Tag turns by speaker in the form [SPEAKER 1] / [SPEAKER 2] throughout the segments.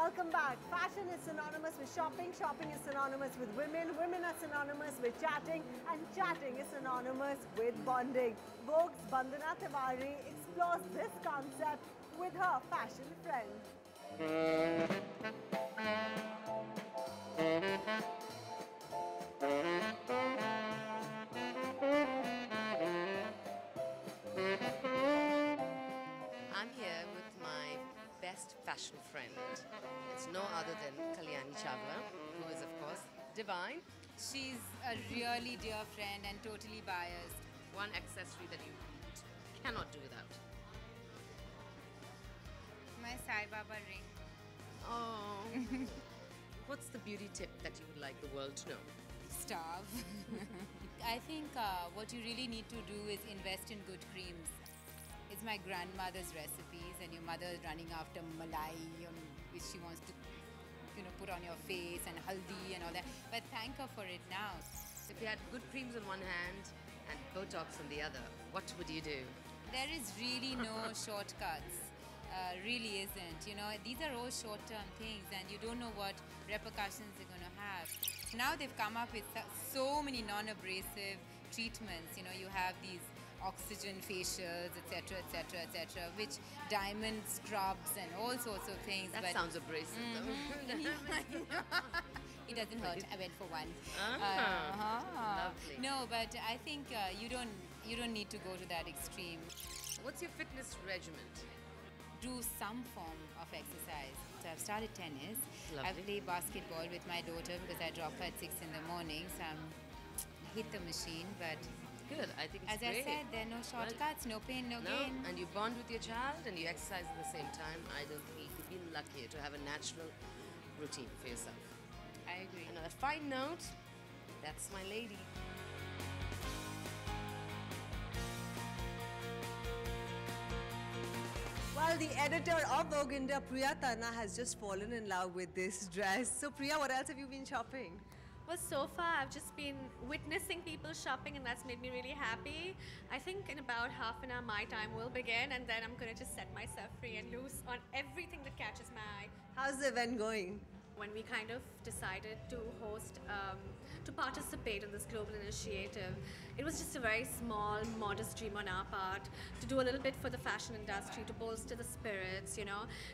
[SPEAKER 1] Welcome back. Fashion is synonymous with shopping, shopping is synonymous with women, women are synonymous with chatting, and chatting is synonymous with bonding. Vogue's Bandana Tiwari explores this concept with her fashion friend.
[SPEAKER 2] I'm here with my best fashion friend. It's no other than Kalyani Chawla, who is, of course, divine.
[SPEAKER 3] She's a really dear friend and totally biased.
[SPEAKER 2] One accessory that you cannot do without.
[SPEAKER 3] My Sai Baba ring.
[SPEAKER 2] Oh. What's the beauty tip that you would like the world to know?
[SPEAKER 3] Starve. I think what you really need to do is invest in good creams. It's my grandmother's recipes, and your mother is running after malai, which she wants to, put on your face, and haldi and all that. But thank her for it now.
[SPEAKER 2] If you had good creams on one hand and Botox on the other, what would you do?
[SPEAKER 3] There is really no shortcuts. Really isn't. These are all short-term things, and you don't know what repercussions they're going to have. Now they've come up with so many non-abrasive treatments. You have these oxygen facials, etc., etc., etc., which diamond scrubs and all sorts of things.
[SPEAKER 2] That sounds abrasive, though.
[SPEAKER 3] It doesn't hurt. I went for one.
[SPEAKER 2] Lovely.
[SPEAKER 3] No, but I think you don't need to go to that extreme.
[SPEAKER 2] What's your fitness regimen?
[SPEAKER 3] Do some form of exercise. So I've started tennis.
[SPEAKER 2] Lovely.
[SPEAKER 3] I play basketball with my daughter because I drop her at 6 in the morning. So I hit the machine, but
[SPEAKER 2] good. I think it's
[SPEAKER 3] as
[SPEAKER 2] great.
[SPEAKER 3] I said, there are no shortcuts, no pain, no gain.
[SPEAKER 2] And you bond with your child and you exercise at the same time. I don't think you could be luckier to have a natural routine for yourself.
[SPEAKER 3] I agree.
[SPEAKER 2] And on a fine note, that's my lady.
[SPEAKER 1] Well, the editor of Vogue India, Priya Tanna, has just fallen in love with this dress. So Priya, what else have you been shopping?
[SPEAKER 4] Well, so far I've just been witnessing people shopping, and that's made me really happy. I think in about half an hour my time will begin, and then I'm going to just set myself free and loose on everything that catches my eye.
[SPEAKER 1] How's the event going?
[SPEAKER 4] When we kind of decided to host, to participate in this global initiative, it was just a very small, modest dream on our part to do a little bit for the fashion industry, to bolster the spirits,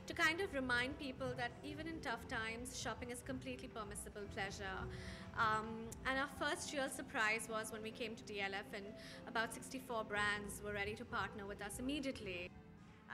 [SPEAKER 4] to kind of remind people that even in tough times, shopping is completely permissible pleasure. And our first real surprise was when we came to DLF, and about 64 brands were ready to partner with us immediately.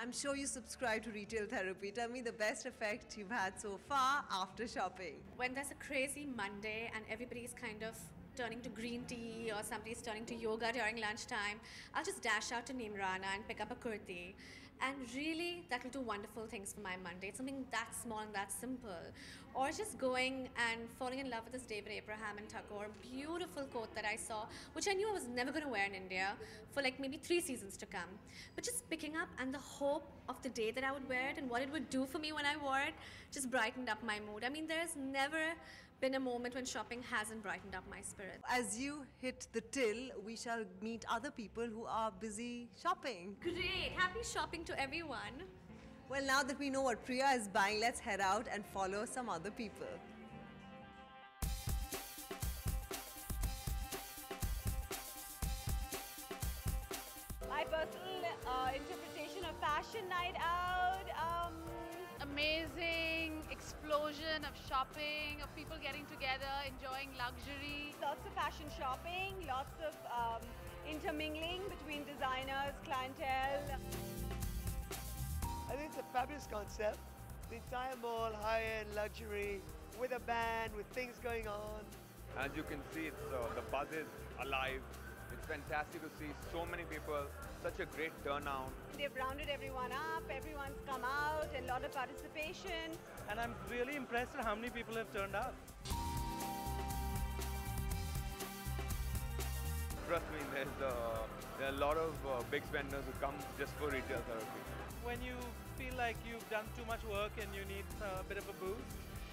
[SPEAKER 1] I'm sure you subscribe to Retail Therapy. Tell me the best effect you've had so far after shopping.
[SPEAKER 4] When there's a crazy Monday and everybody's kind of turning to green tea or somebody's turning to yoga during lunchtime, I'll just dash out to Neemrana and pick up a kurti. And really, that will do wonderful things for my Monday. It's something that small and that simple. Or just going and falling in love with this David Abraham and Tagore beautiful coat that I saw, which I knew I was never going to wear in India for like maybe 3 seasons to come. But just picking up, and the hope of the day that I would wear it and what it would do for me when I wore it just brightened up my mood. I mean, there's never been a moment when shopping hasn't brightened up my spirit.
[SPEAKER 1] As you hit the till, we shall meet other people who are busy shopping.
[SPEAKER 4] Great! Happy shopping to everyone.
[SPEAKER 1] Well, now that we know what Priya is buying, let's head out and follow some other people. My personal interpretation of fashion night out.
[SPEAKER 5] Amazing explosion of shopping, of people getting together, enjoying luxury.
[SPEAKER 1] Lots of fashion shopping, lots of intermingling between designers, clientele.
[SPEAKER 6] I think it's a fabulous concept. The entire mall, high-end luxury, with a band, with things going on.
[SPEAKER 7] As you can see, the buzz is alive. It's fantastic to see so many people, such a great turnout.
[SPEAKER 1] They've rounded everyone up, everyone's come out, and a lot of participation.
[SPEAKER 8] And I'm really impressed at how many people have turned up.
[SPEAKER 7] Trust me, there are a lot of big spenders who come just for retail therapy.
[SPEAKER 8] When you feel like you've done too much work and you need a bit of a boost,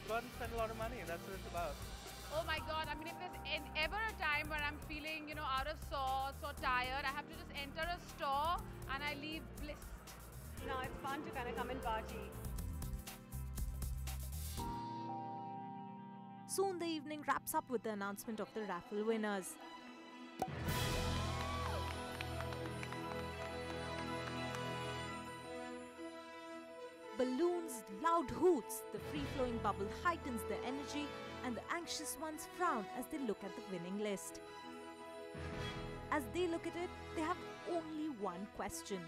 [SPEAKER 8] go out and spend a lot of money. That's what it's about.
[SPEAKER 5] Oh my God, I mean, if there's ever a time where I'm feeling, out of sorts or tired, I have to just enter a store and I leave blissed.
[SPEAKER 1] Now it's fun to kind of come and party.
[SPEAKER 9] soon the evening wraps up with the announcement of the raffle winners. Balloons, loud hoots, the free-flowing bubble heightens the energy, and the anxious ones frown as they look at the winning list. As they look at it, they have only one question.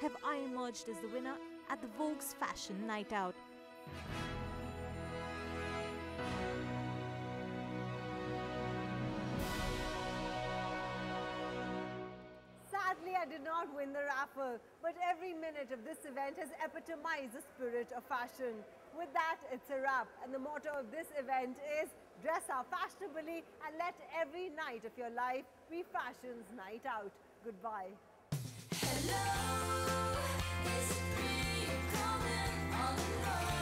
[SPEAKER 9] Have I emerged as the winner at the Vogue's Fashion Night Out?
[SPEAKER 1] Sadly, I did not win the raffle, but every minute of this event has epitomized the spirit of fashion. With that, it's a wrap, and the motto of this event is dress up fashionably and let every night of your life be fashion's night out. Goodbye.
[SPEAKER 10] Hello, it's me coming on the road.